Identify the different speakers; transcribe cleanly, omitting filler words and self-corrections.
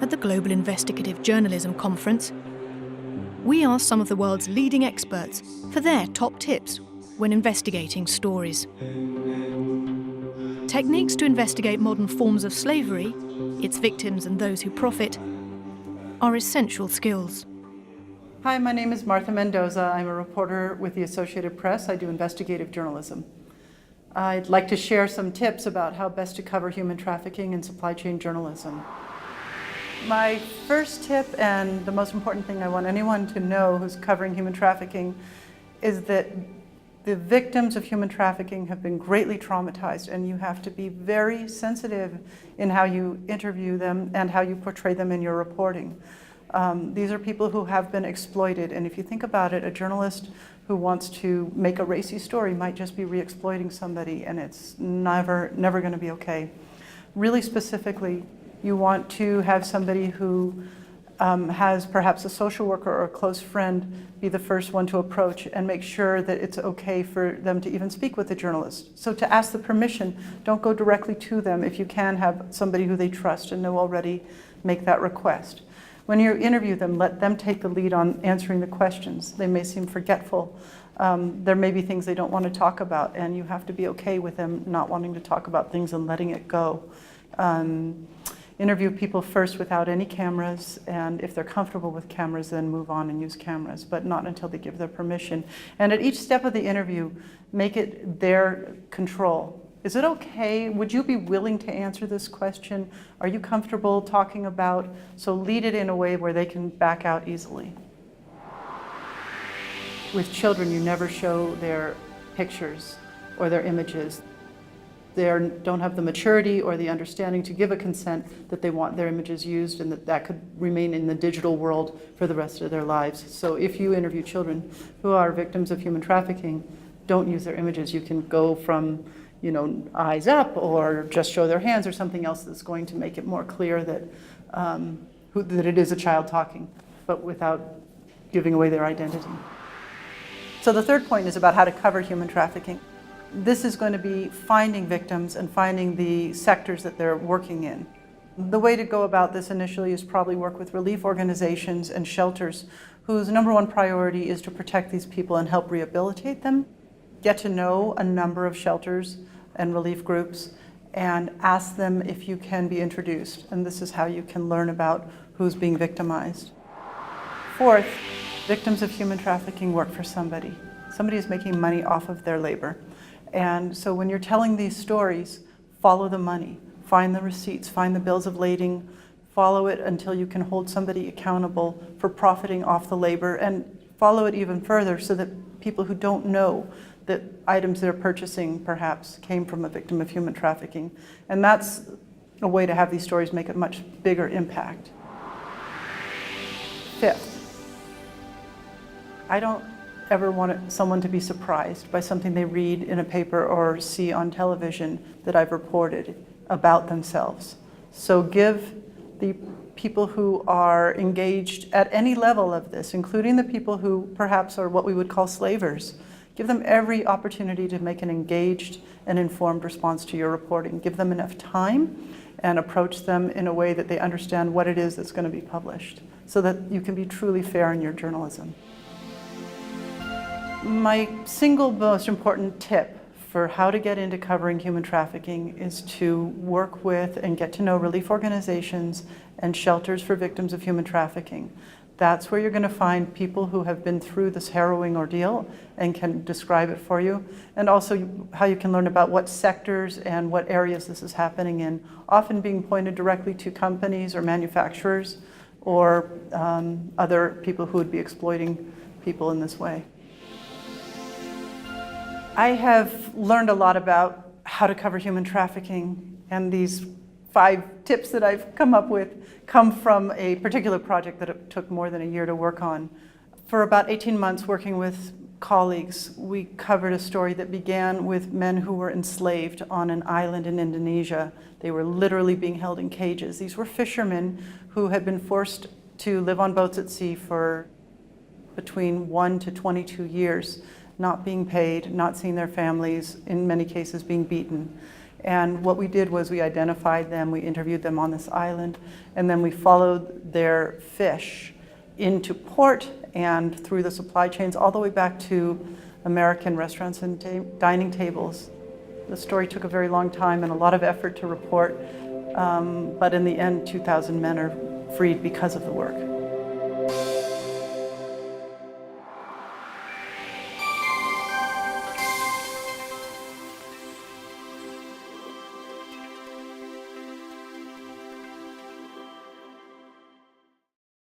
Speaker 1: at the Global Investigative Journalism Conference, we asked some of the world's leading experts for their top tips when investigating stories. Techniques to investigate modern forms of slavery, its victims and those who profit, are essential skills.
Speaker 2: Hi, my name is Martha Mendoza. I'm a reporter with the Associated Press. I do investigative journalism. I'd like to share some tips about how best to cover human trafficking in supply chain journalism. My first tip, and the most important thing I want anyone to know who's covering human trafficking, is that the victims of human trafficking have been greatly traumatized, and you have to be very sensitive in how you interview them and how you portray them in your reporting. These are people who have been exploited, and if you think about it, a journalist who wants to make a racy story might just be re-exploiting somebody, and it's never going to be okay. Really specifically, you want to have somebody who has perhaps a social worker or a close friend be the first one to approach and make sure that it's okay for them to even speak with the journalist. So to ask the permission, don't go directly to them. If you can have somebody who they trust and know already, make that request. When you interview them, let them take the lead on answering the questions. They may seem forgetful. There may be things they don't want to talk about, and you have to be okay with them not wanting to talk about things and letting it go. Interview people first without any cameras, and if they're comfortable with cameras, then move on and use cameras, but not until they give their permission. And at each step of the interview, make it their control. Is it okay? Would you be willing to answer this question? Are you comfortable talking about? So lead it in a way where they can back out easily. With children, you never show their pictures or their images. They don't have the maturity or the understanding to give a consent that they want their images used, and that could remain in the digital world for the rest of their lives. So if you interview children who are victims of human trafficking, don't use their images. You can go from eyes up, or just show their hands, or something else that's going to make it more clear that, that it is a child talking, but without giving away their identity. So the third point is about how to cover human trafficking. This is going to be finding victims and finding the sectors that they're working in. The way to go about this initially is probably work with relief organizations and shelters whose number one priority is to protect these people and help rehabilitate them. Get to know a number of shelters and relief groups and ask them if you can be introduced. And this is how you can learn about who's being victimized. Fourth, victims of human trafficking work for somebody. Somebody is making money off of their labor. And so when you're telling these stories, follow the money, find the receipts, find the bills of lading, follow it until you can hold somebody accountable for profiting off the labor, and follow it even further so that people who don't know that items they're purchasing perhaps came from a victim of human trafficking. And that's a way to have these stories make a much bigger impact. Fifth, I don't ever want someone to be surprised by something they read in a paper or see on television that I've reported about themselves. So give the people who are engaged at any level of this, including the people who perhaps are what we would call slavers, give them every opportunity to make an engaged and informed response to your reporting. Give them enough time and approach them in a way that they understand what it is that's going to be published, so that you can be truly fair in your journalism. My single most important tip for how to get into covering human trafficking is to work with and get to know relief organizations and shelters for victims of human trafficking. That's where you're going to find people who have been through this harrowing ordeal and can describe it for you, and also how you can learn about what sectors and what areas this is happening in, often being pointed directly to companies or manufacturers or other people who would be exploiting people in this way. I have learned a lot about how to cover human trafficking, and these 5 tips that I've come up with come from a particular project that it took more than a year to work on. For about 18 months working with colleagues, we covered a story that began with men who were enslaved on an island in Indonesia. They were literally being held in cages. These were fishermen who had been forced to live on boats at sea for between 1 to 22 years. Not being paid, not seeing their families, in many cases being beaten. And what we did was we identified them, we interviewed them on this island, and then we followed their fish into port and through the supply chains all the way back to American restaurants and dining tables. The story took a very long time and a lot of effort to report, but in the end, 2,000 men are freed because of the work.